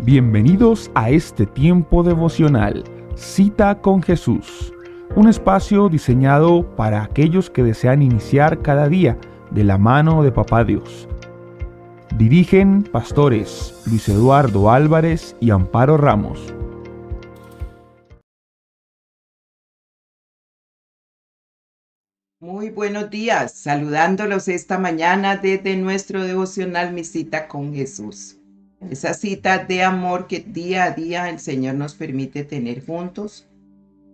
Bienvenidos a este tiempo devocional, Cita con Jesús, un espacio diseñado para aquellos que desean iniciar cada día de la mano de Papá Dios. Dirigen pastores Luis Eduardo Álvarez y Amparo Ramos. Muy buenos días, saludándolos esta mañana desde nuestro devocional Mi Cita con Jesús. Esa cita de amor que día a día el Señor nos permite tener juntos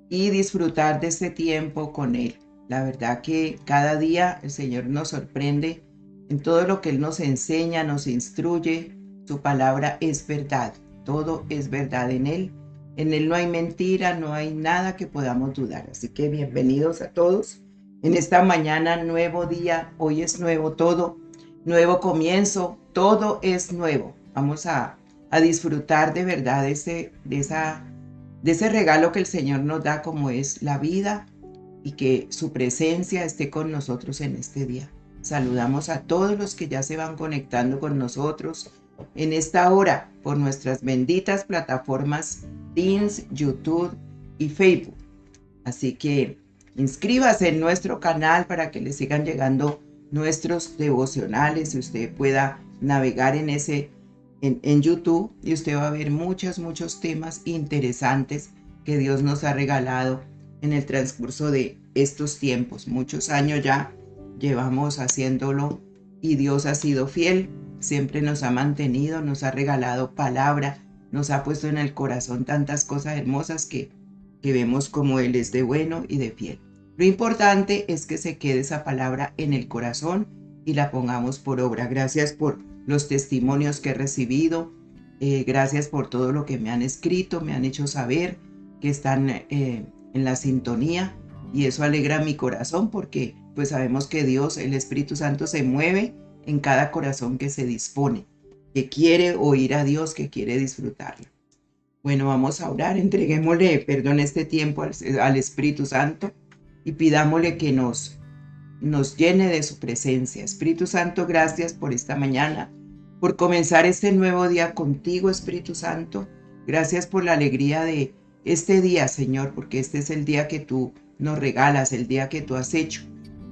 y disfrutar de este tiempo con Él. La verdad que cada día el Señor nos sorprende en todo lo que Él nos enseña, nos instruye. Su palabra es verdad, todo es verdad en Él. En Él no hay mentira, no hay nada que podamos dudar. Así que bienvenidos a todos. En esta mañana, nuevo día, hoy es nuevo todo, nuevo comienzo, todo es nuevo. Vamos a disfrutar de verdad de ese regalo que el Señor nos da, como es la vida, y que su presencia esté con nosotros en este día. Saludamos a todos los que ya se van conectando con nosotros en esta hora por nuestras benditas plataformas Teams, YouTube y Facebook. Así que inscríbase en nuestro canal para que le sigan llegando nuestros devocionales y usted pueda navegar en YouTube, y usted va a ver muchos temas interesantes que Dios nos ha regalado en el transcurso de estos tiempos. Muchos años ya llevamos haciéndolo y Dios ha sido fiel, siempre nos ha mantenido, nos ha regalado palabra, nos ha puesto en el corazón tantas cosas hermosas que vemos como Él es de bueno y de fiel. Lo importante es que se quede esa palabra en el corazón y la pongamos por obra. Gracias por los testimonios que he recibido, gracias por todo lo que me han escrito, me han hecho saber que están en la sintonía, y eso alegra mi corazón porque pues sabemos que Dios, el Espíritu Santo, se mueve en cada corazón que se dispone, que quiere oír a Dios, que quiere disfrutarlo. Bueno, vamos a orar, entreguémosle perdón este tiempo al Espíritu Santo y pidámosle que nos llene de su presencia. Espíritu Santo, gracias por esta mañana, por comenzar este nuevo día contigo, Espíritu Santo. Gracias por la alegría de este día, Señor, porque este es el día que tú nos regalas, el día que tú has hecho,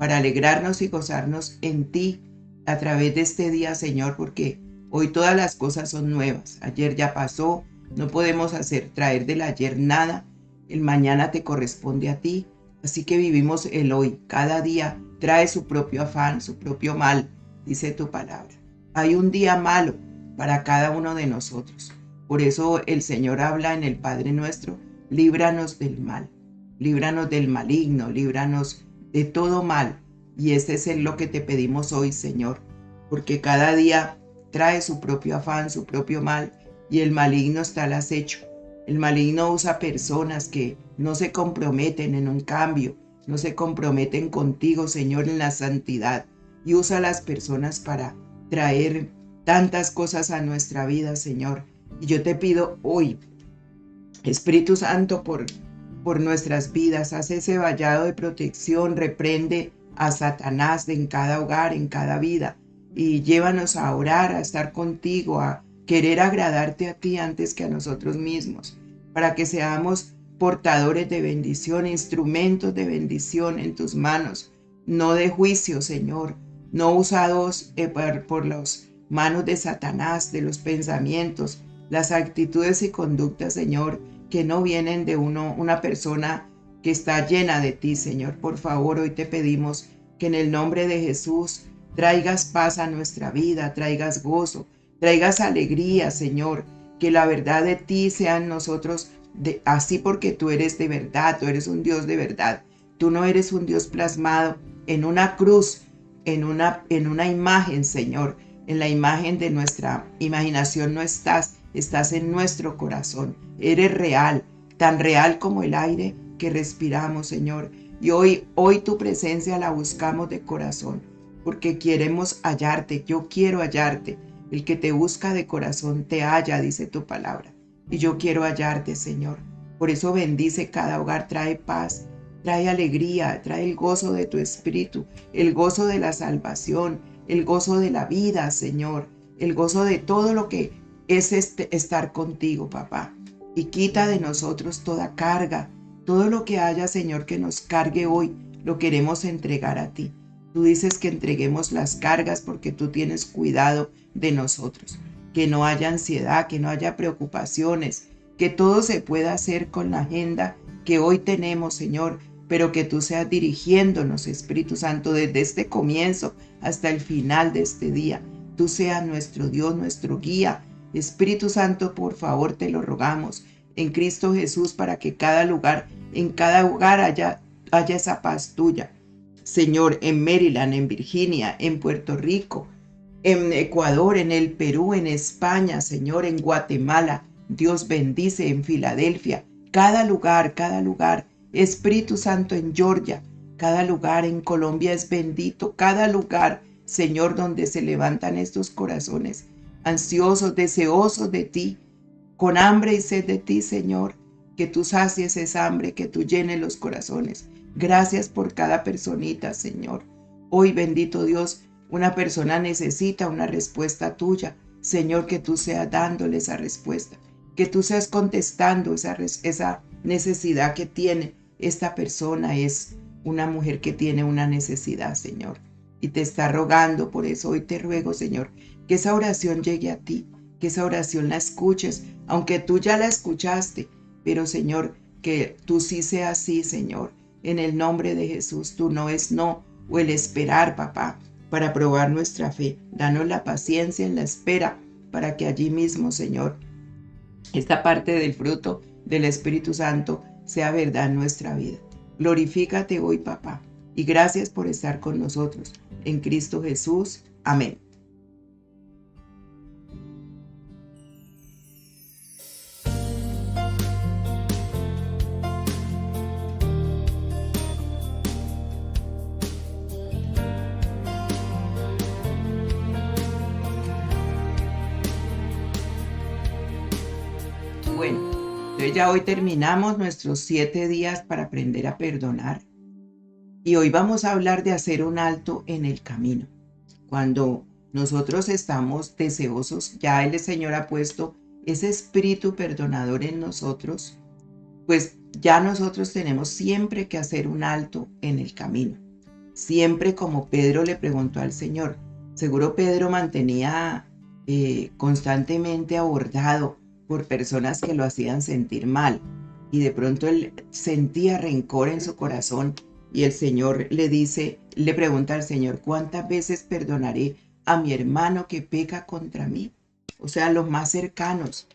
para alegrarnos y gozarnos en ti a través de este día, Señor, porque hoy todas las cosas son nuevas. Ayer ya pasó. No podemos traer del ayer nada. El mañana te corresponde a ti. Así que vivimos el hoy. Cada día trae su propio afán, su propio mal, dice tu palabra. Hay un día malo para cada uno de nosotros. Por eso el Señor habla en el Padre Nuestro: líbranos del mal, líbranos del maligno, líbranos de todo mal. Y ese es lo que te pedimos hoy, Señor, porque cada día trae su propio afán, su propio mal, y el maligno está al acecho. El maligno usa personas que no se comprometen en un cambio, no se comprometen contigo, Señor, en la santidad, y usa a las personas para traer tantas cosas a nuestra vida, Señor. Y yo te pido hoy, Espíritu Santo, por nuestras vidas, haz ese vallado de protección, reprende a Satanás en cada hogar, en cada vida, y llévanos a orar, a estar contigo, a querer agradarte a ti antes que a nosotros mismos, para que seamos portadores de bendición, instrumentos de bendición en tus manos, no de juicio, Señor, no usados por las manos de Satanás, de los pensamientos, las actitudes y conductas, Señor, que no vienen de una persona que está llena de ti, Señor. Por favor, hoy te pedimos que en el nombre de Jesús traigas paz a nuestra vida, traigas gozo, traigas alegría, Señor, que la verdad de ti sea en nosotros así, porque tú eres de verdad, tú eres un Dios de verdad. Tú no eres un Dios plasmado en una cruz, en una imagen, Señor. En la imagen de nuestra imaginación no estás en nuestro corazón. Eres real, tan real como el aire que respiramos, Señor. Y hoy tu presencia la buscamos de corazón, porque queremos hallarte. Yo quiero hallarte. El que te busca de corazón te halla, dice tu palabra. Y yo quiero hallarte, Señor. Por eso bendice cada hogar, trae paz, trae alegría, trae el gozo de tu espíritu, el gozo de la salvación, el gozo de la vida, Señor, el gozo de todo lo que es estar contigo, papá. Y quita de nosotros toda carga, todo lo que haya, Señor, que nos cargue hoy, lo queremos entregar a ti. Tú dices que entreguemos las cargas porque tú tienes cuidado de nosotros. Que no haya ansiedad, que no haya preocupaciones, que todo se pueda hacer con la agenda que hoy tenemos, Señor, pero que tú seas dirigiéndonos, Espíritu Santo, desde este comienzo hasta el final de este día. Tú seas nuestro Dios, nuestro guía. Espíritu Santo, por favor, te lo rogamos en Cristo Jesús para que en cada hogar haya esa paz tuya. Señor, en Maryland, en Virginia, en Puerto Rico, en Ecuador, en el Perú, en España, Señor, en Guatemala. Dios bendice en Filadelfia. Cada lugar, Espíritu Santo en Georgia, cada lugar en Colombia es bendito. Cada lugar, Señor, donde se levantan estos corazones ansiosos, deseosos de ti, con hambre y sed de ti, Señor, que tú sacies esa hambre, que tú llenes los corazones. Gracias por cada personita, Señor. Hoy, bendito Dios, una persona necesita una respuesta tuya. Señor, que tú seas dándole esa respuesta, que tú seas contestando esa necesidad que tiene esta persona. Es una mujer que tiene una necesidad, Señor, y te está rogando. Por eso hoy te ruego, Señor, que esa oración llegue a ti, que esa oración la escuches, aunque tú ya la escuchaste, pero Señor, que tú sí seas sí, Señor, en el nombre de Jesús. Tú no es no, o el esperar, papá, para probar nuestra fe. Danos la paciencia en la espera, para que allí mismo, Señor, esta parte del fruto del Espíritu Santo sea verdad en nuestra vida. Glorifícate hoy, papá, y gracias por estar con nosotros. En Cristo Jesús. Amén. Bueno, entonces ya hoy terminamos nuestros 7 días para aprender a perdonar. Y hoy vamos a hablar de hacer un alto en el camino. Cuando nosotros estamos deseosos, ya el Señor ha puesto ese espíritu perdonador en nosotros, pues ya nosotros tenemos siempre que hacer un alto en el camino. Siempre, como Pedro le preguntó al Señor. Seguro Pedro mantenía constantemente abordado por personas que lo hacían sentir mal, y de pronto él sentía rencor en su corazón, y el Señor le pregunta al Señor: ¿cuántas veces perdonaré a mi hermano que peca contra mí? O sea, los más cercanos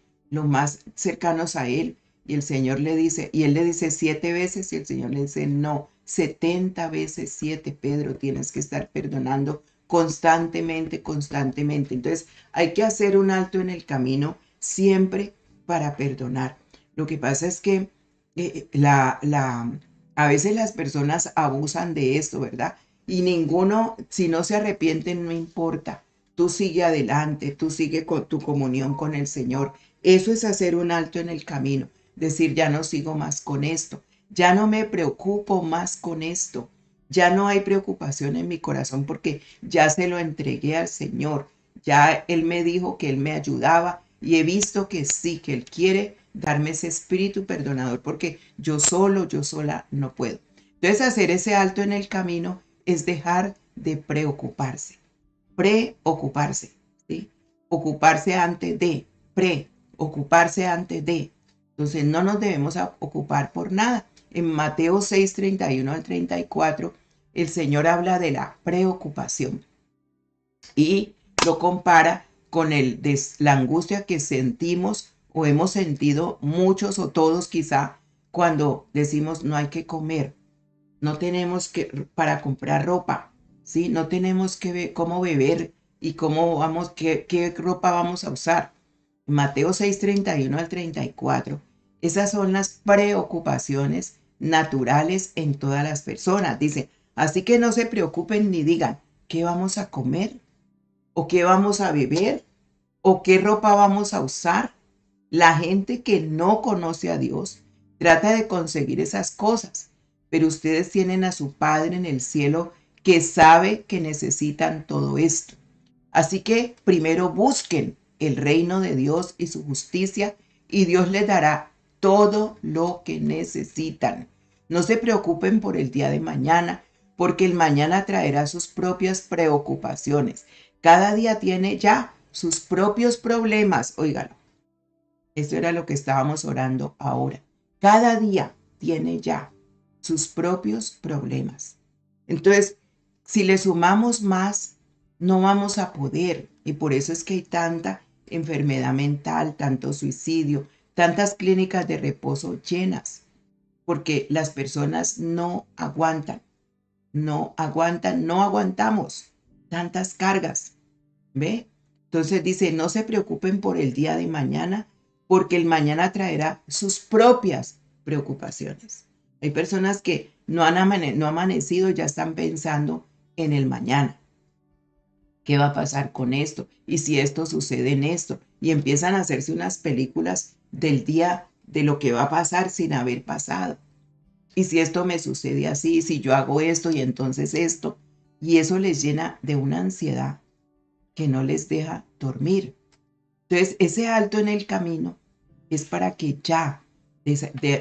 a él. Y el Señor le dice, y él le dice 7 veces, y el Señor le dice: no, 70 veces 7, Pedro, tienes que estar perdonando constantemente. Entonces hay que hacer un alto en el camino siempre para perdonar. Lo que pasa es que a veces las personas abusan de esto, ¿verdad? Y ninguno, si no se arrepienten, no importa. Tú sigue adelante, tú sigue con tu comunión con el Señor. Eso es hacer un alto en el camino. Decir: ya no sigo más con esto. Ya no me preocupo más con esto. Ya no hay preocupación en mi corazón porque ya se lo entregué al Señor. Ya Él me dijo que Él me ayudaba, y he visto que sí, que Él quiere darme ese espíritu perdonador, porque yo sola no puedo. Entonces, hacer ese alto en el camino es dejar de preocuparse. Preocuparse, ¿sí? Ocuparse antes de, preocuparse antes de. Entonces, no nos debemos ocupar por nada. En Mateo 6, 31 al 34, el Señor habla de la preocupación y lo compara con la angustia que sentimos o hemos sentido muchos o todos quizá cuando decimos: no hay que comer, no tenemos para comprar ropa, ¿sí? No tenemos que ver cómo beber y qué ropa vamos a usar. Mateo 6, 31 al 34. Esas son las preocupaciones naturales en todas las personas. Dice: así que no se preocupen ni digan: ¿qué vamos a comer? ¿O qué vamos a beber? ¿O qué ropa vamos a usar? La gente que no conoce a Dios trata de conseguir esas cosas, pero ustedes tienen a su Padre en el cielo que sabe que necesitan todo esto. Así que primero busquen el reino de Dios y su justicia, y Dios les dará todo lo que necesitan. No se preocupen por el día de mañana, porque el mañana traerá sus propias preocupaciones. Cada día tiene ya sus propios problemas. Óigalo, eso era lo que estábamos orando ahora. Cada día tiene ya sus propios problemas. Entonces, si le sumamos más, no vamos a poder. Y por eso es que hay tanta enfermedad mental, tanto suicidio, tantas clínicas de reposo llenas, porque las personas no aguantan, no aguantan, no aguantamos tantas cargas. ¿Ve? Entonces dice, no se preocupen por el día de mañana, porque el mañana traerá sus propias preocupaciones. Hay personas que no han amanecido, ya están pensando en el mañana. ¿Qué va a pasar con esto? ¿Y si esto sucede en esto? Y empiezan a hacerse unas películas del día, de lo que va a pasar sin haber pasado. Y si esto me sucede así, si yo hago esto y entonces esto. Y eso les llena de una ansiedad que no les deja dormir. Entonces, ese alto en el camino es para que ya,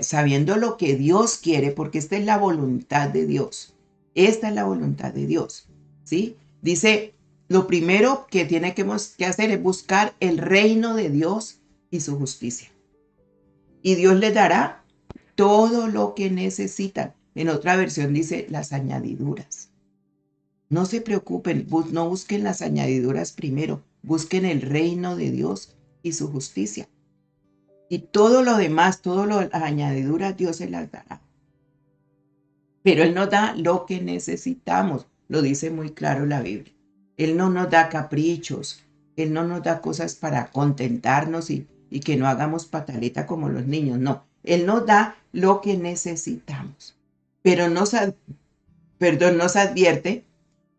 sabiendo lo que Dios quiere, porque esta es la voluntad de Dios, esta es la voluntad de Dios, ¿sí? Dice, lo primero que tiene que hacer es buscar el reino de Dios y su justicia. Y Dios les dará todo lo que necesitan. En otra versión dice las añadiduras. No se preocupen, no busquen las añadiduras primero, busquen el reino de Dios y su justicia. Y todo lo demás, todas las añadiduras, Dios se las dará. Pero Él nos da lo que necesitamos, lo dice muy claro la Biblia. Él no nos da caprichos, Él no nos da cosas para contentarnos y que no hagamos pataleta como los niños, no. Él nos da lo que necesitamos. Pero nos advierte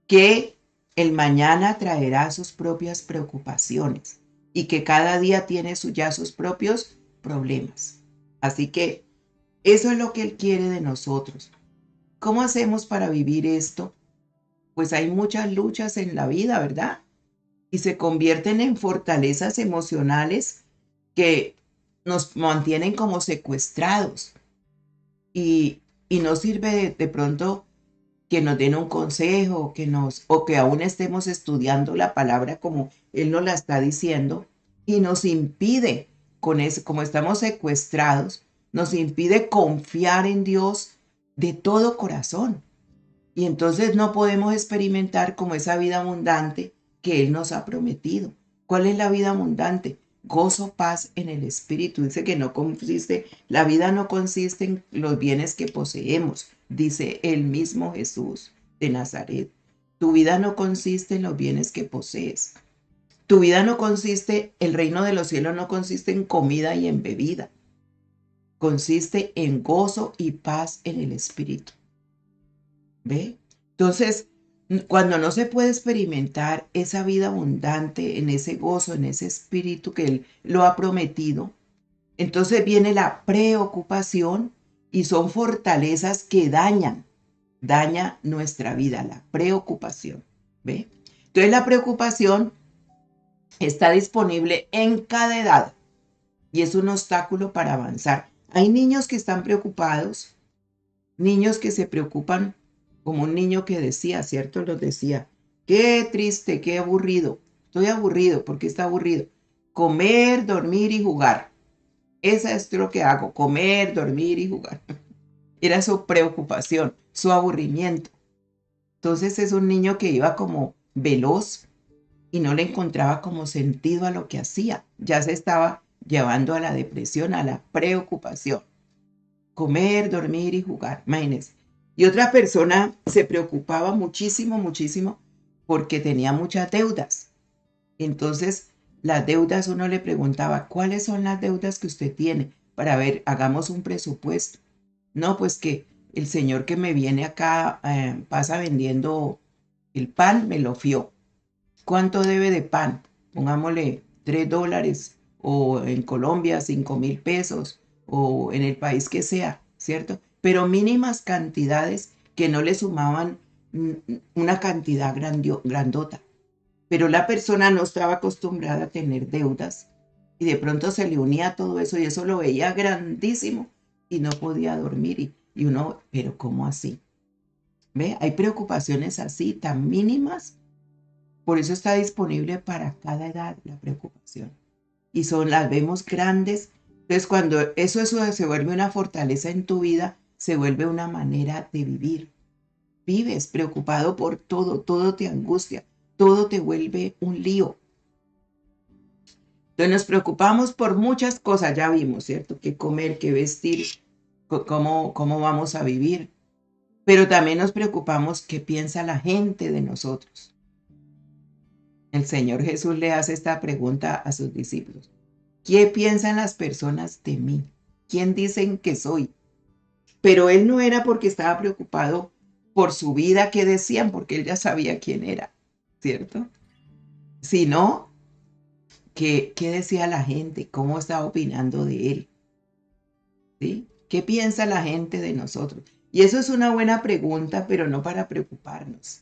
que el mañana traerá sus propias preocupaciones y que cada día tiene ya sus propios problemas. Así que eso es lo que Él quiere de nosotros. ¿Cómo hacemos para vivir esto? Pues hay muchas luchas en la vida, ¿verdad? Y se convierten en fortalezas emocionales que nos mantienen como secuestrados. Y no sirve de pronto que nos den un consejo, o que aún estemos estudiando la palabra como Él nos la está diciendo, y nos impide, con eso, como estamos secuestrados, nos impide confiar en Dios de todo corazón. Y entonces no podemos experimentar como esa vida abundante que Él nos ha prometido. ¿Cuál es la vida abundante? Gozo, paz en el espíritu. Dice que la vida no consiste en los bienes que poseemos, dice el mismo Jesús de Nazaret. Tu vida no consiste en los bienes que posees. Tu vida no consiste, el reino de los cielos no consiste en comida y en bebida. Consiste en gozo y paz en el espíritu. ¿Ve? Entonces, cuando no se puede experimentar esa vida abundante, en ese gozo, en ese espíritu que Él lo ha prometido, entonces viene la preocupación y son fortalezas que daña nuestra vida, la preocupación. ¿Ve? Entonces la preocupación está disponible en cada edad y es un obstáculo para avanzar. Hay niños que están preocupados, niños que se preocupan, como un niño que decía, ¿cierto? Los decía, qué triste, qué aburrido. Estoy aburrido. ¿Por qué está aburrido? Comer, dormir y jugar. Eso es lo que hago, comer, dormir y jugar. Era su preocupación, su aburrimiento. Entonces es un niño que iba como veloz y no le encontraba como sentido a lo que hacía. Ya se estaba llevando a la depresión, a la preocupación. Comer, dormir y jugar, imagínense. Y otra persona se preocupaba muchísimo, muchísimo porque tenía muchas deudas. Entonces, las deudas, uno le preguntaba, ¿cuáles son las deudas que usted tiene? Para ver, hagamos un presupuesto. No, pues que el señor que me viene acá pasa vendiendo el pan, me lo fió. ¿Cuánto debe de pan? Pongámosle $3, o en Colombia 5,000 pesos, o en el país que sea, ¿cierto? Pero mínimas cantidades que no le sumaban una cantidad grandota. pero la persona no estaba acostumbrada a tener deudas y de pronto se le unía todo eso y eso lo veía grandísimo y no podía dormir y uno, pero ¿cómo así? ¿Ve? Hay preocupaciones así, tan mínimas, por eso está disponible para cada edad la preocupación. Y las vemos grandes. Entonces, cuando eso se vuelve una fortaleza en tu vida, se vuelve una manera de vivir. Vives preocupado por todo, todo te angustia, todo te vuelve un lío. Entonces nos preocupamos por muchas cosas, ya vimos, ¿cierto? Qué comer, qué vestir, cómo vamos a vivir. Pero también nos preocupamos qué piensa la gente de nosotros. El Señor Jesús le hace esta pregunta a sus discípulos. ¿Qué piensan las personas de mí? ¿Quién dicen que soy? Pero él no era porque estaba preocupado por su vida, que decían, porque él ya sabía quién era, ¿cierto? Sino qué decía la gente, cómo estaba opinando de él, ¿sí? ¿Qué piensa la gente de nosotros? Y eso es una buena pregunta, pero no para preocuparnos.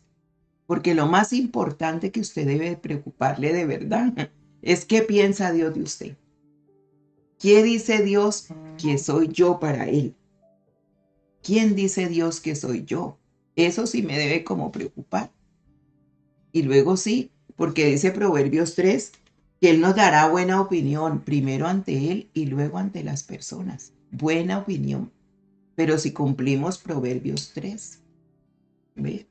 Porque lo más importante que usted debe preocuparle de verdad es qué piensa Dios de usted. ¿Qué dice Dios que soy yo para Él? ¿Quién dice Dios que soy yo? Eso sí me debe como preocupar. Y luego sí, porque dice Proverbios 3, que Él nos dará buena opinión, primero ante Él y luego ante las personas. Buena opinión. Pero si cumplimos Proverbios 3, ¿ve?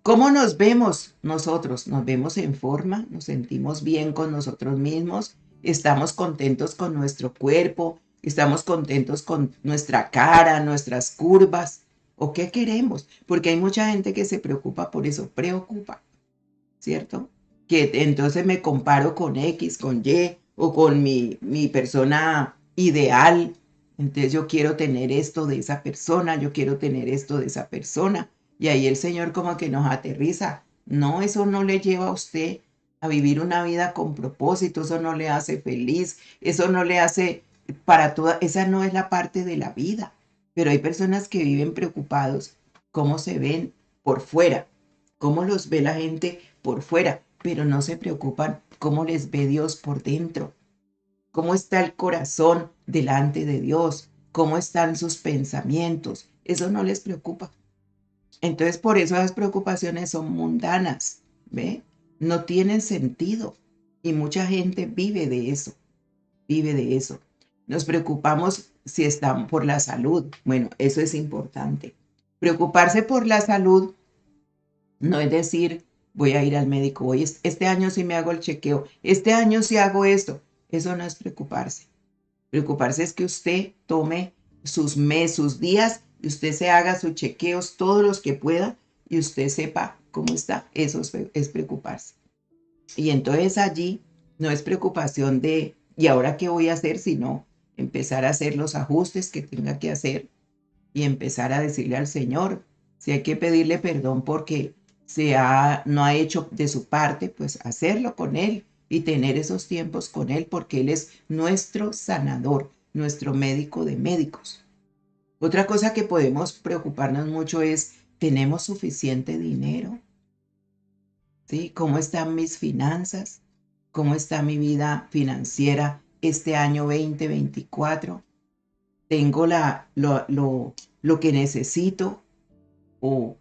¿Cómo nos vemos nosotros? ¿Nos vemos en forma? ¿Nos sentimos bien con nosotros mismos? ¿Estamos contentos con nuestro cuerpo? ¿Estamos contentos con nuestra cara, nuestras curvas? ¿O qué queremos? Porque hay mucha gente que se preocupa por eso, preocupa, ¿cierto? Que entonces me comparo con X, con Y o con mi persona ideal. Entonces yo quiero tener esto de esa persona, yo quiero tener esto de esa persona. Y ahí el Señor como que nos aterriza. No, eso no le lleva a usted a vivir una vida con propósito, eso no le hace feliz, eso no le hace para toda, esa no es la parte de la vida. Pero hay personas que viven preocupados cómo se ven por fuera, cómo los ve la gente por fuera, pero no se preocupan cómo les ve Dios por dentro, cómo está el corazón delante de Dios, cómo están sus pensamientos. Eso no les preocupa. Entonces, por eso las preocupaciones son mundanas, ¿ve? No tienen sentido. Y mucha gente vive de eso, vive de eso. Nos preocupamos si están por la salud. Bueno, eso es importante. Preocuparse por la salud no es decir, voy a ir al médico, hoy este año sí me hago el chequeo, este año sí hago esto. Eso no es preocuparse. Preocuparse es que usted tome sus meses, sus días, y usted se haga sus chequeos, todos los que pueda, y usted sepa cómo está. Eso es preocuparse. Y entonces allí no es preocupación de, ¿y ahora qué voy a hacer? Sino empezar a hacer los ajustes que tenga que hacer y empezar a decirle al Señor, si hay que pedirle perdón porque no ha hecho de su parte, pues hacerlo con Él y tener esos tiempos con Él porque Él es nuestro sanador, nuestro médico de médicos. Otra cosa que podemos preocuparnos mucho es, ¿tenemos suficiente dinero? ¿Sí? ¿Cómo están mis finanzas? ¿Cómo está mi vida financiera este año 2024? ¿Tengo lo que necesito? ¿O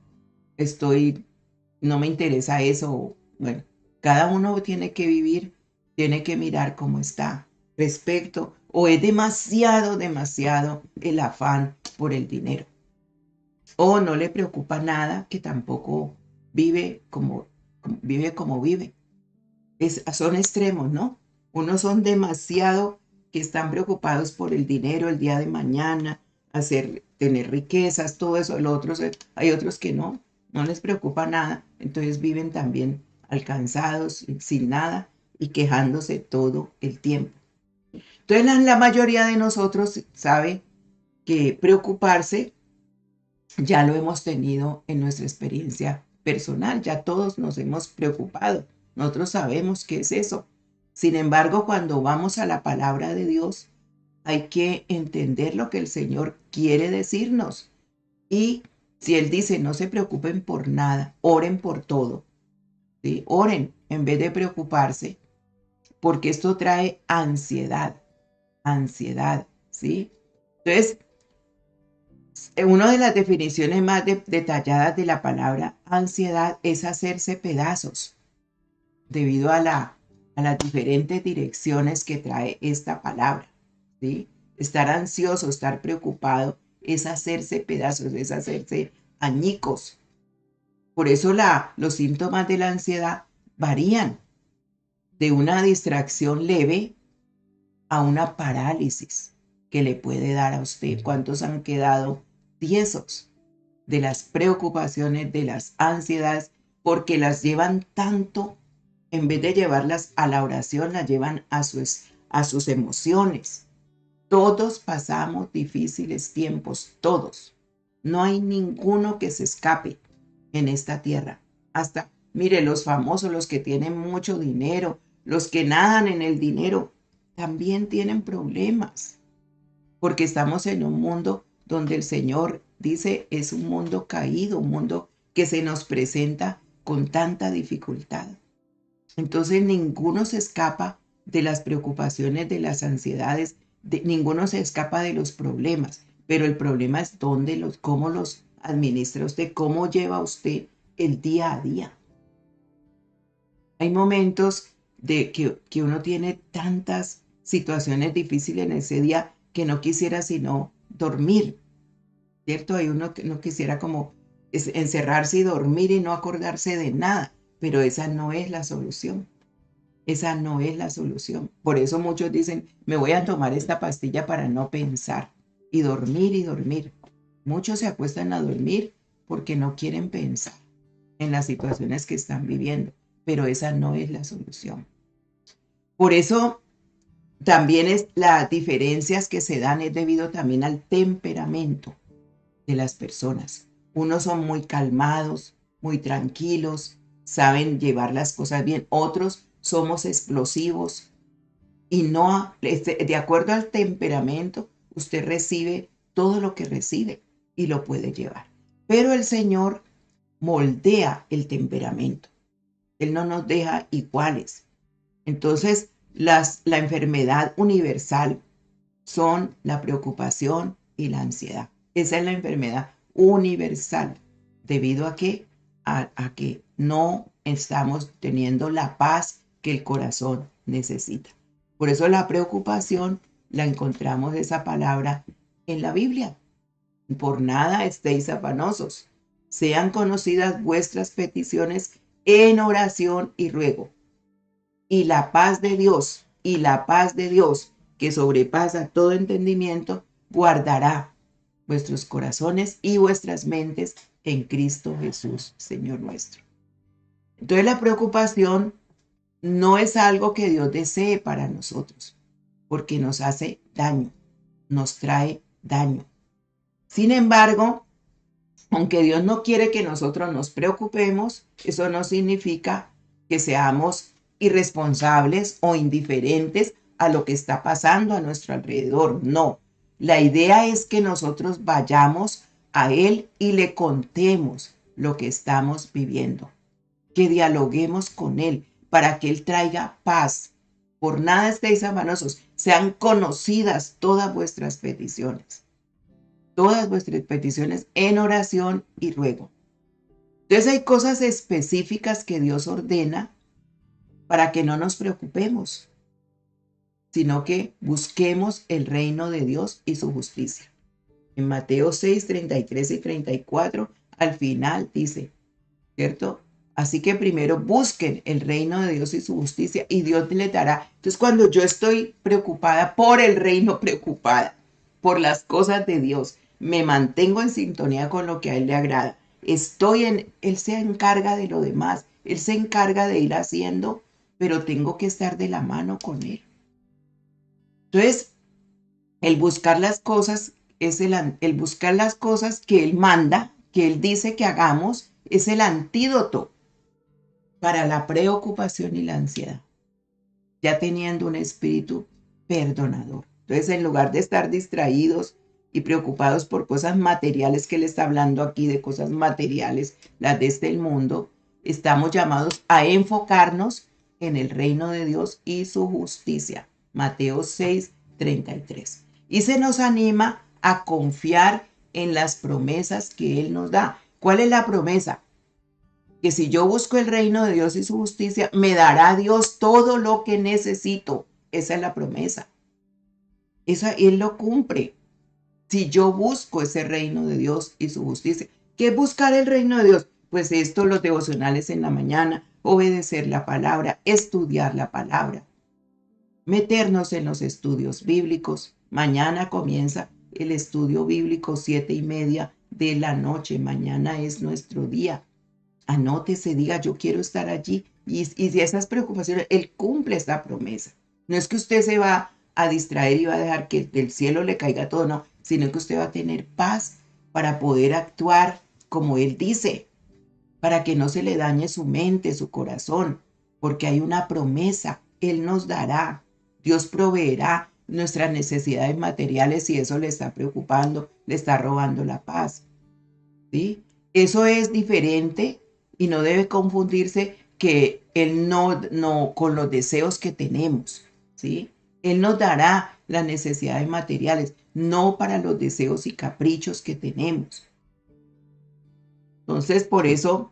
no me interesa eso? Bueno, cada uno tiene que vivir, tiene que mirar cómo está respecto, o es demasiado, demasiado el afán por el dinero. O no le preocupa nada, que tampoco vive como vive. Son extremos, ¿no? Unos son demasiado que están preocupados por el dinero, el día de mañana, tener riquezas, todo eso. Hay otros que no les preocupa nada, entonces viven también alcanzados, sin nada y quejándose todo el tiempo. Entonces la mayoría de nosotros sabe que preocuparse ya lo hemos tenido en nuestra experiencia personal, ya todos nos hemos preocupado, nosotros sabemos qué es eso. Sin embargo, cuando vamos a la palabra de Dios, hay que entender lo que el Señor quiere decirnos. Y si Él dice, no se preocupen por nada, oren por todo, ¿sí? Oren, en vez de preocuparse, porque esto trae ansiedad, ¿sí? Entonces, una de las definiciones más detalladas de la palabra ansiedad es hacerse pedazos debido a las diferentes direcciones que trae esta palabra, ¿sí? Estar ansioso, estar preocupado es hacerse pedazos, es hacerse añicos. Por eso los síntomas de la ansiedad varían de una distracción leve a una parálisis que le puede dar a usted. ¿Cuántos han quedado tiesos de las preocupaciones, de las ansiedades, porque las llevan tanto, en vez de llevarlas a la oración, las llevan a sus emociones? Todos pasamos difíciles tiempos, todos. No hay ninguno que se escape en esta tierra. Hasta, mire, los famosos, los que tienen mucho dinero, los que nadan en el dinero, también tienen problemas, porque estamos en un mundo donde el Señor dice es un mundo caído, un mundo que se nos presenta con tanta dificultad. Entonces ninguno se escapa de las preocupaciones, de las ansiedades, ninguno se escapa de los problemas, pero el problema es cómo los administra usted, cómo lleva usted el día a día. Hay momentos de que uno tiene tantas situaciones difíciles en ese día que no quisiera sino dormir, ¿cierto? Hay uno que no quisiera como encerrarse y dormir y no acordarse de nada, pero esa no es la solución. Esa no es la solución. Por eso muchos dicen, me voy a tomar esta pastilla para no pensar y dormir y dormir. Muchos se acuestan a dormir porque no quieren pensar en las situaciones que están viviendo, pero esa no es la solución. Por eso también las diferencias que se dan es debido también al temperamento de las personas. Unos son muy calmados, muy tranquilos, saben llevar las cosas bien. Otros somos explosivos y no, de acuerdo al temperamento, usted recibe todo lo que recibe y lo puede llevar. Pero el Señor moldea el temperamento. Él no nos deja iguales. Entonces, la enfermedad universal son la preocupación y la ansiedad. Esa es la enfermedad universal. ¿Debido a qué? A que no estamos teniendo la paz que el corazón necesita. Por eso la preocupación la encontramos esa palabra en la Biblia. Por nada estéis afanosos. Sean conocidas vuestras peticiones en oración y ruego. Y la paz de Dios, que sobrepasa todo entendimiento, guardará vuestros corazones y vuestras mentes en Cristo Jesús, Señor nuestro. Entonces la preocupación no es algo que Dios desee para nosotros, porque nos hace daño, nos trae daño. Sin embargo, aunque Dios no quiere que nosotros nos preocupemos, eso no significa que seamos irresponsables o indiferentes a lo que está pasando a nuestro alrededor. No, la idea es que nosotros vayamos a Él y le contemos lo que estamos viviendo, que dialoguemos con Él para que Él traiga paz. Por nada estéis afanosos, sean conocidas todas vuestras peticiones en oración y ruego. Entonces hay cosas específicas que Dios ordena para que no nos preocupemos, sino que busquemos el reino de Dios y su justicia. En Mateo 6, 33 y 34, al final dice, ¿cierto? Así que primero busquen el reino de Dios y su justicia y Dios les dará. Entonces cuando yo estoy preocupada por el reino, preocupada por las cosas de Dios, me mantengo en sintonía con lo que a Él le agrada. Él se encarga de lo demás, Él se encarga de ir haciendo, pero tengo que estar de la mano con Él. Entonces, el buscar las cosas que Él manda, que Él dice que hagamos, es el antídoto para la preocupación y la ansiedad, ya teniendo un espíritu perdonador. Entonces, en lugar de estar distraídos y preocupados por cosas materiales, que Él está hablando aquí de cosas materiales, las de este mundo, estamos llamados a enfocarnos en el reino de Dios y su justicia. Mateo 6:33. Y se nos anima a confiar en las promesas que Él nos da. ¿Cuál es la promesa? Que si yo busco el reino de Dios y su justicia, me dará Dios todo lo que necesito. Esa es la promesa. Esa Él lo cumple. Si yo busco ese reino de Dios y su justicia. ¿Qué es buscar el reino de Dios? Pues esto, los devocionales en la mañana, obedecer la palabra, estudiar la palabra, meternos en los estudios bíblicos. Mañana comienza el estudio bíblico 7:30 de la noche. Mañana es nuestro día. Anótese, diga, yo quiero estar allí. Y si esas preocupaciones, Él cumple esta promesa. No es que usted se va a distraer y va a dejar que del cielo le caiga todo, no, sino que usted va a tener paz para poder actuar como Él dice, para que no se le dañe su mente, su corazón, porque hay una promesa. Él nos dará, Dios proveerá nuestras necesidades materiales si eso le está preocupando, le está robando la paz. ¿Sí? Eso es diferente y no debe confundirse que Él no con los deseos que tenemos, ¿sí? Él nos dará las necesidades materiales, no para los deseos y caprichos que tenemos. Entonces, por eso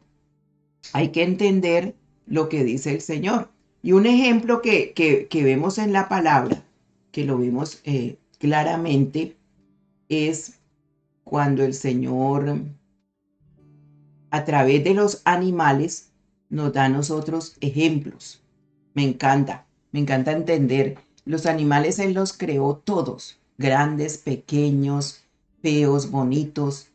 hay que entender lo que dice el Señor. Y un ejemplo que vemos en la palabra, que lo vemos claramente, es cuando el Señor, a través de los animales, nos da a nosotros ejemplos. Me encanta entender. Los animales Él los creó todos, grandes, pequeños, feos, bonitos,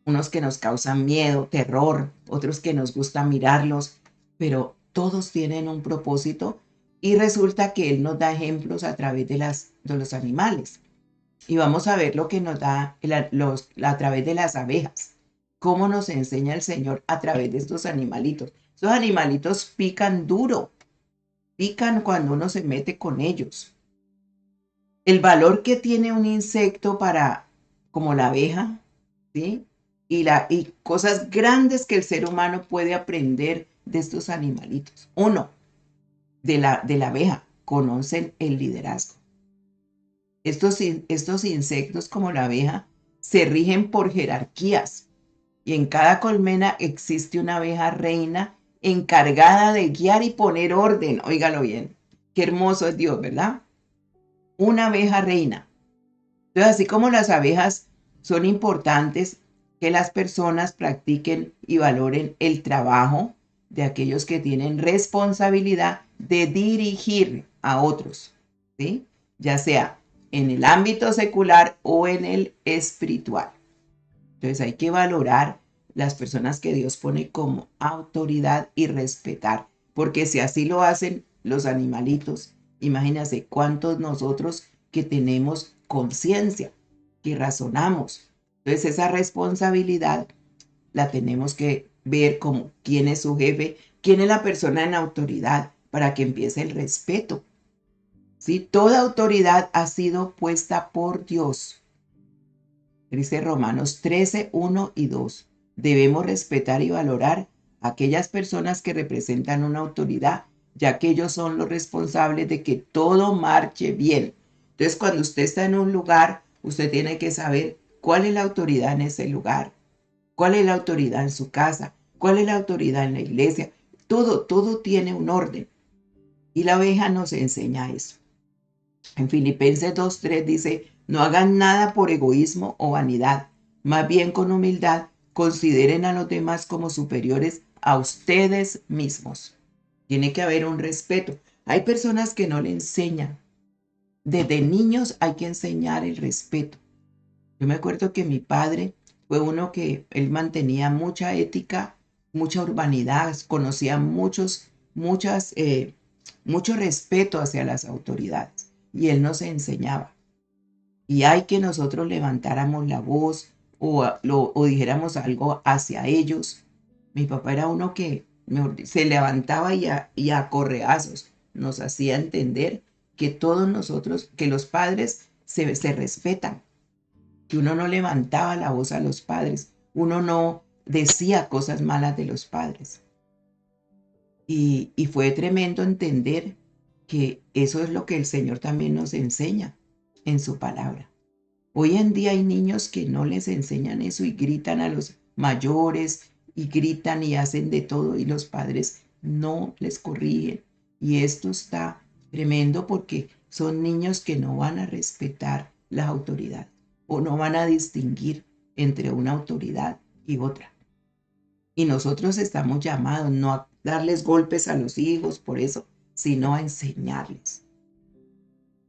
unos que nos causan miedo, terror, otros que nos gusta mirarlos, pero todos tienen un propósito y resulta que Él nos da ejemplos a través de los animales. Y vamos a ver lo que nos da a través de las abejas. Cómo nos enseña el Señor a través de estos animalitos. Estos animalitos pican duro, pican cuando uno se mete con ellos. El valor que tiene un insecto como la abeja, ¿sí? Y cosas grandes que el ser humano puede aprender de estos animalitos. Uno, de la abeja, conocen el liderazgo. Estos insectos como la abeja se rigen por jerarquías y en cada colmena existe una abeja reina encargada de guiar y poner orden. Óigalo bien, qué hermoso es Dios, ¿verdad? Una abeja reina. Entonces, así como las abejas son importantes que las personas practiquen y valoren el trabajo de aquellos que tienen responsabilidad de dirigir a otros, ¿sí? Ya sea en el ámbito secular o en el espiritual. Entonces hay que valorar las personas que Dios pone como autoridad y respetar, porque si así lo hacen los animalitos, imagínense cuántos nosotros que tenemos conciencia, que razonamos. Entonces esa responsabilidad la tenemos que ver como quién es su jefe, quién es la persona en autoridad, para que empiece el respeto. ¿Sí? Toda autoridad ha sido puesta por Dios. Dice Romanos 13:1 y 2. Debemos respetar y valorar a aquellas personas que representan una autoridad, ya que ellos son los responsables de que todo marche bien. Entonces, cuando usted está en un lugar, usted tiene que saber cuál es la autoridad en ese lugar, cuál es la autoridad en su casa, cuál es la autoridad en la iglesia. Todo tiene un orden. Y la abeja nos enseña eso. En Filipenses 2:3 dice, no hagan nada por egoísmo o vanidad, más bien con humildad consideren a los demás como superiores a ustedes mismos. Tiene que haber un respeto. Hay personas que no le enseñan. Desde niños hay que enseñar el respeto. Yo me acuerdo que mi padre fue uno que él mantenía mucha ética, mucha urbanidad, conocía mucho respeto hacia las autoridades y él nos enseñaba. Y hay que nosotros levantáramos la voz o dijéramos algo hacia ellos. Mi papá era uno que se levantaba y a correazos nos hacía entender que todos nosotros, que los padres se respetan, que uno no levantaba la voz a los padres, uno no decía cosas malas de los padres. Y fue tremendo entender que eso es lo que el Señor también nos enseña en su palabra. Hoy en día hay niños que no les enseñan eso y gritan a los mayores y gritan y hacen de todo y los padres no les corrigen. Y esto está tremendo porque son niños que no van a respetar las autoridades o no van a distinguir entre una autoridad y otra. Y nosotros estamos llamados no a darles golpes a los hijos por eso, sino a enseñarles,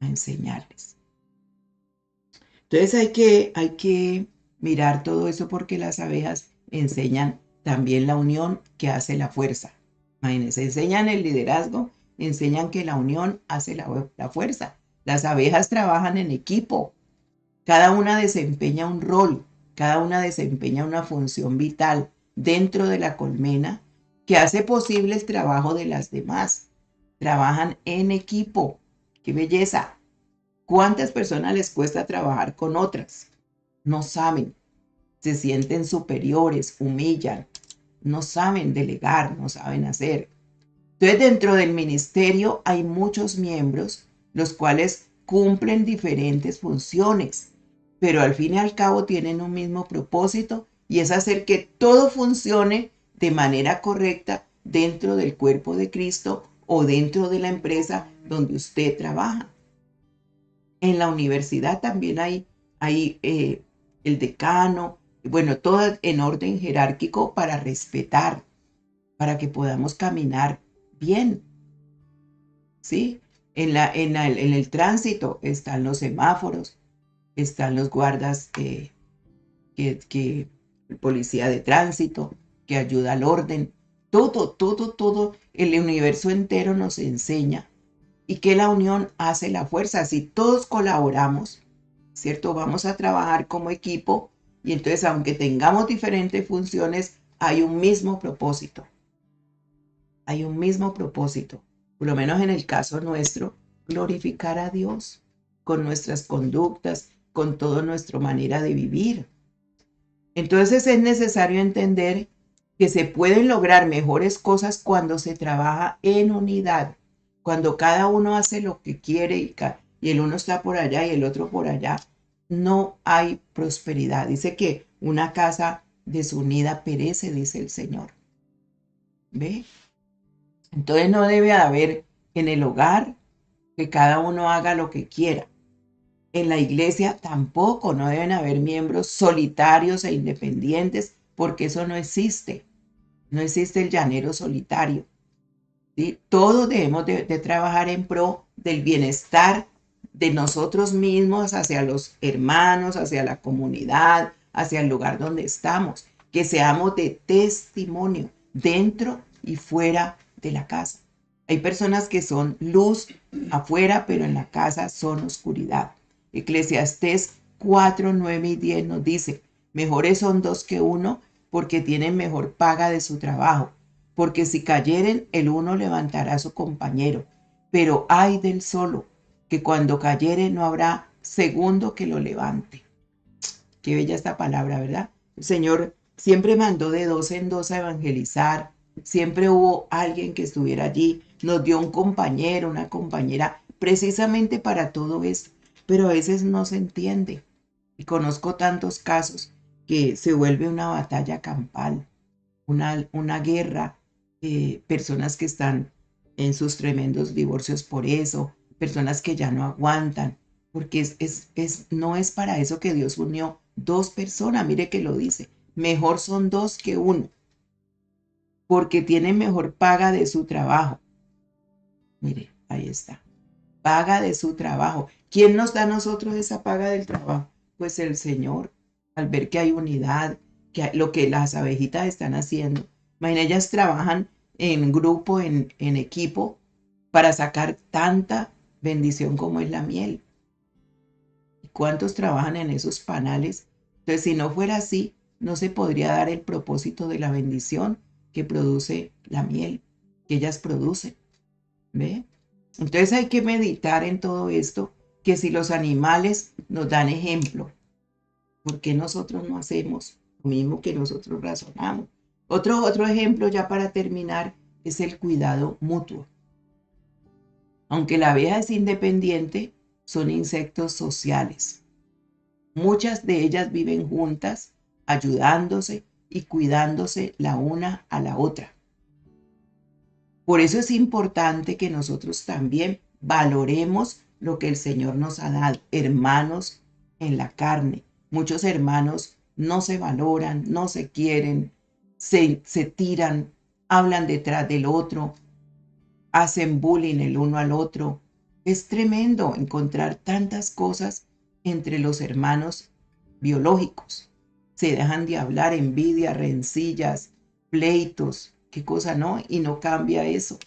a enseñarles. Entonces hay que mirar todo eso porque las abejas enseñan también la unión que hace la fuerza. Imagínense, enseñan el liderazgo, enseñan que la unión hace la fuerza. Las abejas trabajan en equipo, cada una desempeña un rol, cada una desempeña una función vital dentro de la colmena que hace posible el trabajo de las demás. Trabajan en equipo. ¡Qué belleza! ¿Cuántas personas les cuesta trabajar con otras? No saben, se sienten superiores, humillan, no saben delegar, no saben hacer. Entonces, dentro del ministerio hay muchos miembros, los cuales cumplen diferentes funciones, pero al fin y al cabo tienen un mismo propósito y es hacer que todo funcione de manera correcta dentro del cuerpo de Cristo o dentro de la empresa donde usted trabaja. En la universidad también hay el decano, bueno, todo en orden jerárquico para respetar, para que podamos caminar bien, ¿sí? En el tránsito están los semáforos, están los guardas, el policía de tránsito, que ayuda al orden. Todo, el universo entero nos enseña y que la unión hace la fuerza. Si todos colaboramos, ¿cierto? Vamos a trabajar como equipo y entonces aunque tengamos diferentes funciones, hay un mismo propósito. Hay un mismo propósito. Por lo menos en el caso nuestro, glorificar a Dios con nuestras conductas, con toda nuestra manera de vivir. Entonces es necesario entender que se pueden lograr mejores cosas cuando se trabaja en unidad, cuando cada uno hace lo que quiere y el uno está por allá y el otro por allá. No hay prosperidad. Dice que una casa desunida perece, dice el Señor. ¿Ve? Entonces no debe haber en el hogar que cada uno haga lo que quiera. En la iglesia tampoco, no deben haber miembros solitarios e independientes, porque eso no existe. No existe el llanero solitario. ¿Sí? Todos debemos de trabajar en pro del bienestar de nosotros mismos, hacia los hermanos, hacia la comunidad, hacia el lugar donde estamos. Que seamos de testimonio dentro y fuera de la casa. Hay personas que son luz afuera, pero en la casa son oscuridad. Eclesiastés 4, 9 y 10 nos dice, mejores son dos que uno, porque tienen mejor paga de su trabajo. Porque si cayeren, el uno levantará a su compañero. Pero ay del solo, que cuando cayere no habrá segundo que lo levante. Qué bella esta palabra, ¿verdad? El Señor siempre mandó de dos en dos a evangelizar. Siempre hubo alguien que estuviera allí. Nos dio un compañero, una compañera, precisamente para todo esto. Pero a veces no se entiende. Y conozco tantos casos que se vuelve una batalla campal, una guerra, personas que están en sus tremendos divorcios por eso, personas que ya no aguantan, porque no es para eso que Dios unió dos personas. Mire que lo dice, mejor son dos que uno, porque tienen mejor paga de su trabajo. Mire, ahí está, paga de su trabajo. ¿Quién nos da a nosotros esa paga del trabajo? Pues el Señor, al ver que hay unidad, lo que las abejitas están haciendo. Imagina, ellas trabajan en grupo, en equipo, para sacar tanta bendición como es la miel. ¿Y cuántos trabajan en esos panales? Entonces, si no fuera así, no se podría dar el propósito de la bendición que produce la miel, que ellas producen. ¿Ve? Entonces hay que meditar en todo esto, que si los animales nos dan ejemplo, ¿por qué nosotros no hacemos lo mismo que nosotros razonamos? Otro ejemplo ya para terminar es el cuidado mutuo. Aunque la abeja es independiente, son insectos sociales. Muchas de ellas viven juntas, ayudándose y cuidándose la una a la otra. Por eso es importante que nosotros también valoremos lo que el Señor nos ha dado, hermanos en la carne. Muchos hermanos no se valoran, no se quieren, se tiran, hablan detrás del otro, hacen bullying el uno al otro. Es tremendo encontrar tantas cosas entre los hermanos biológicos. Se dejan de hablar, envidia, rencillas, pleitos, qué cosa, ¿no? Y no cambia eso.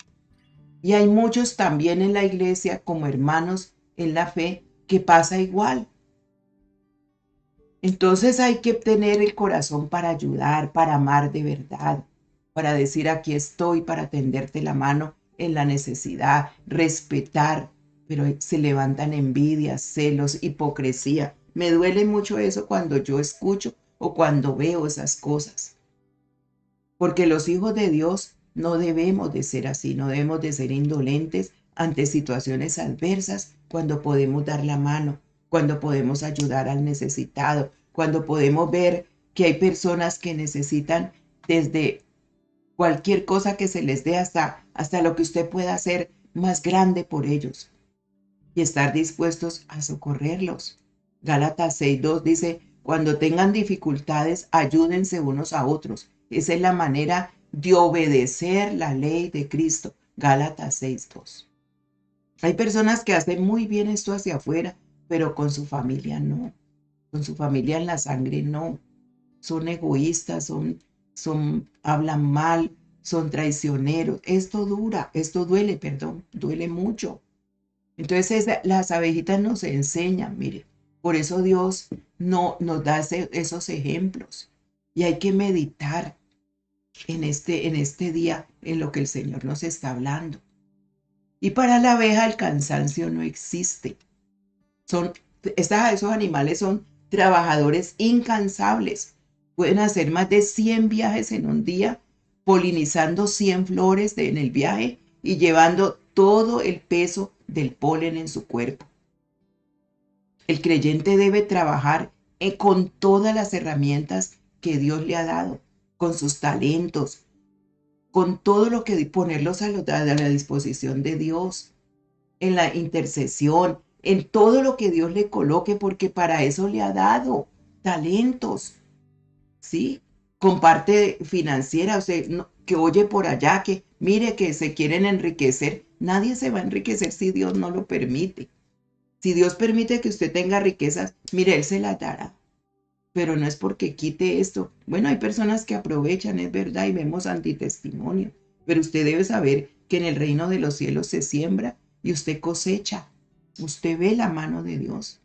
Y hay muchos también en la iglesia como hermanos en la fe que pasa igual. Entonces hay que tener el corazón para ayudar, para amar de verdad, para decir aquí estoy, para tenderte la mano en la necesidad, respetar, pero se levantan envidias, celos, hipocresía. Me duele mucho eso cuando yo escucho o cuando veo esas cosas. Porque los hijos de Dios no debemos de ser así, no debemos de ser indolentes ante situaciones adversas cuando podemos dar la mano, cuando podemos ayudar al necesitado, cuando podemos ver que hay personas que necesitan desde cualquier cosa que se les dé hasta lo que usted pueda hacer más grande por ellos y estar dispuestos a socorrerlos. Gálatas 6:2 dice, cuando tengan dificultades, ayúdense unos a otros. Esa es la manera de obedecer la ley de Cristo. Gálatas 6:2. Hay personas que hacen muy bien esto hacia afuera, pero con su familia no. Con su familia en la sangre no. Son egoístas, hablan mal, son traicioneros. Esto duele mucho. Entonces las abejitas nos enseñan, mire, por eso Dios no, nos da esos ejemplos. Y hay que meditar en este día en lo que el Señor nos está hablando. Y para la abeja el cansancio no existe. Esos animales son trabajadores incansables. Pueden hacer más de 100 viajes en un día, polinizando 100 flores en el viaje y llevando todo el peso del polen en su cuerpo. El creyente debe trabajar con todas las herramientas que Dios le ha dado, con sus talentos, con todo lo que ponerlos a la disposición de Dios, en la intercesión, en todo lo que Dios le coloque, porque para eso le ha dado talentos, ¿sí? Con parte financiera, o sea, que oye por allá, que mire que se quieren enriquecer. Nadie se va a enriquecer si Dios no lo permite. Si Dios permite que usted tenga riquezas, mire, Él se las dará. Pero no es porque quite esto. Bueno, hay personas que aprovechan, es verdad, y vemos antitestimonio. Pero usted debe saber que en el reino de los cielos se siembra y usted cosecha. Usted ve la mano de Dios.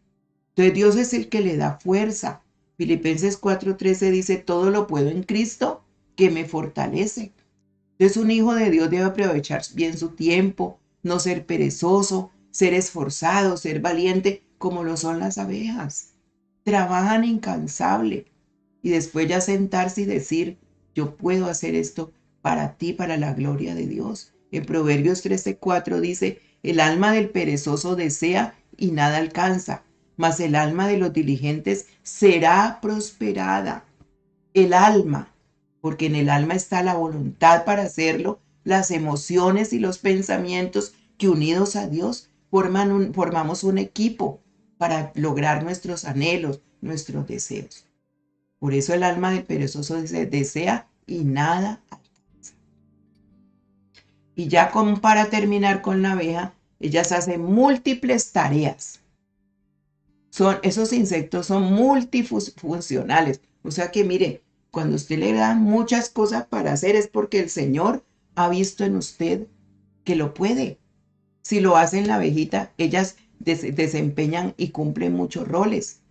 Entonces Dios es el que le da fuerza. Filipenses 4:13 dice, todo lo puedo en Cristo que me fortalece. Entonces un hijo de Dios debe aprovechar bien su tiempo, no ser perezoso, ser esforzado, ser valiente, como lo son las abejas. Trabajan incansable y después ya sentarse y decir, yo puedo hacer esto para ti, para la gloria de Dios. En Proverbios 13:4 dice, el alma del perezoso desea y nada alcanza, mas el alma de los diligentes será prosperada. El alma, porque en el alma está la voluntad para hacerlo, las emociones y los pensamientos que unidos a Dios formamos un equipo para lograr nuestros anhelos, nuestros deseos. Por eso el alma del perezoso desea y nada alcanza. Y ya como para terminar con la abeja, ellas hacen múltiples tareas. Esos insectos son multifuncionales. O sea que mire, cuando usted le da muchas cosas para hacer es porque el Señor ha visto en usted que lo puede. Si lo hacen la abejita, ellas desempeñan y cumplen muchos roles.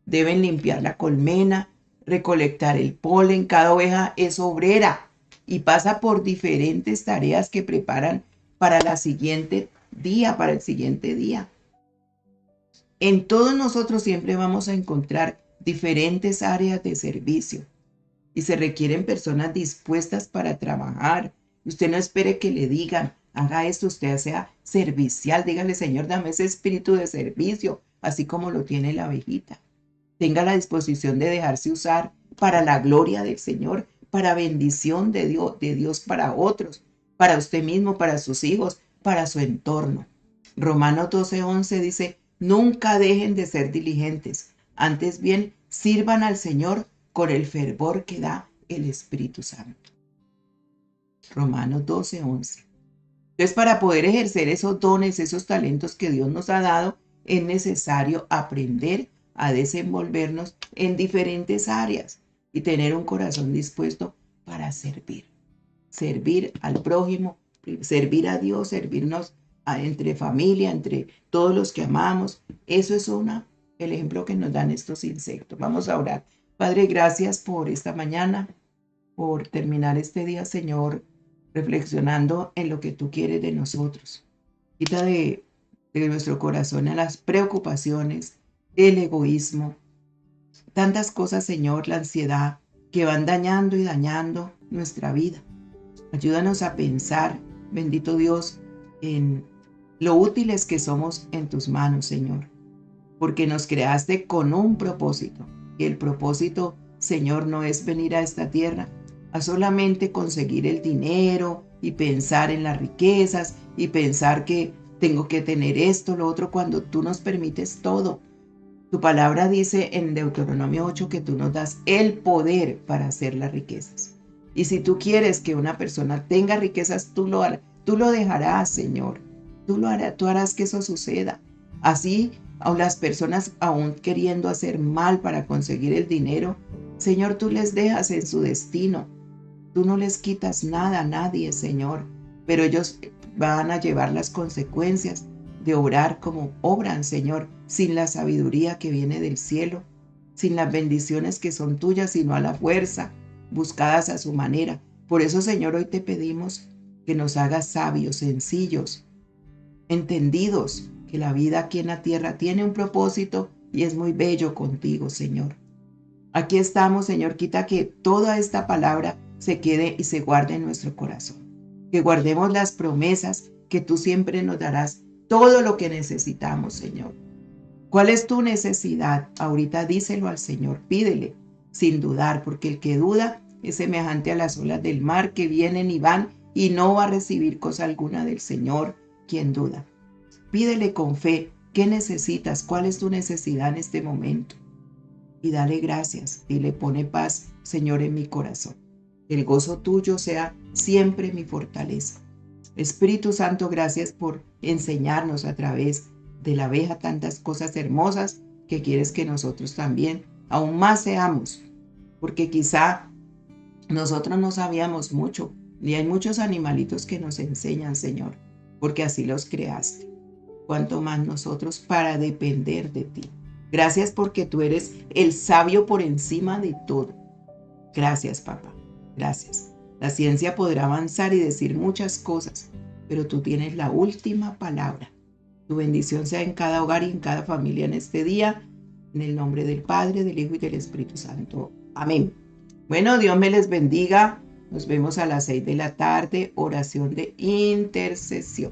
Deben limpiar la colmena, recolectar el polen. Cada oveja es obrera y pasa por diferentes tareas que preparan para el siguiente día. En todos nosotros siempre vamos a encontrar diferentes áreas de servicio y se requieren personas dispuestas para trabajar, Usted no espere que le digan, haga esto, usted sea servicial. Dígale, Señor, dame ese espíritu de servicio, así como lo tiene la abejita. Tenga la disposición de dejarse usar para la gloria del Señor, para bendición de Dios para otros, para usted mismo, para sus hijos, para su entorno. Romanos 12:11 dice, nunca dejen de ser diligentes, antes bien sirvan al Señor con el fervor que da el Espíritu Santo. Romanos 12:11. Entonces, para poder ejercer esos dones, esos talentos que Dios nos ha dado, es necesario aprender a desenvolvernos en diferentes áreas y tener un corazón dispuesto para servir. Servir al prójimo, servir a Dios, servirnos entre familia, entre todos los que amamos. Eso es el ejemplo que nos dan estos insectos. Vamos a orar. Padre, gracias por esta mañana, por terminar este día, Señor, reflexionando en lo que tú quieres de nosotros. Quita de nuestro corazón a las preocupaciones, el egoísmo, tantas cosas, Señor, la ansiedad, que van dañando y dañando nuestra vida. Ayúdanos a pensar, bendito Dios, en lo útiles que somos en tus manos, Señor, porque nos creaste con un propósito. Y el propósito, Señor, no es venir a esta tierra a solamente conseguir el dinero y pensar en las riquezas y pensar que tengo que tener esto, lo otro, cuando tú nos permites todo. Tu palabra dice en Deuteronomio 8 que tú nos das el poder para hacer las riquezas. Y si tú quieres que una persona tenga riquezas, tú lo dejarás, Señor. Tú harás que eso suceda. Así, a las personas aún queriendo hacer mal para conseguir el dinero, Señor, tú les dejas en su destino. Tú no les quitas nada a nadie, Señor, pero ellos van a llevar las consecuencias de obrar como obran, Señor, sin la sabiduría que viene del cielo, sin las bendiciones que son tuyas, sino a la fuerza, buscadas a su manera. Por eso, Señor, hoy te pedimos que nos hagas sabios, sencillos, entendidos, que la vida aquí en la tierra tiene un propósito y es muy bello contigo, Señor. Aquí estamos, Señor, quita que toda esta palabra se quede y se guarde en nuestro corazón. Que guardemos las promesas que tú siempre nos darás, todo lo que necesitamos, Señor. ¿Cuál es tu necesidad? Ahorita díselo al Señor, pídele, sin dudar, porque el que duda es semejante a las olas del mar que vienen y van y no va a recibir cosa alguna del Señor, quien duda. Pídele con fe, ¿qué necesitas? ¿Cuál es tu necesidad en este momento? Y dale gracias, dile, pone paz, Señor, en mi corazón. El gozo tuyo sea siempre mi fortaleza. Espíritu Santo, gracias por enseñarnos a través de la abeja tantas cosas hermosas que quieres que nosotros también aún más seamos, porque quizá nosotros no sabíamos mucho, y hay muchos animalitos que nos enseñan, Señor, porque así los creaste. Cuanto más nosotros para depender de ti. Gracias porque tú eres el sabio por encima de todo. Gracias, papá. Gracias. La ciencia podrá avanzar y decir muchas cosas, pero tú tienes la última palabra. Tu bendición sea en cada hogar y en cada familia en este día, en el nombre del Padre, del Hijo y del Espíritu Santo. Amén. Bueno, Dios me les bendiga. Nos vemos a las 6 de la tarde, oración de intercesión.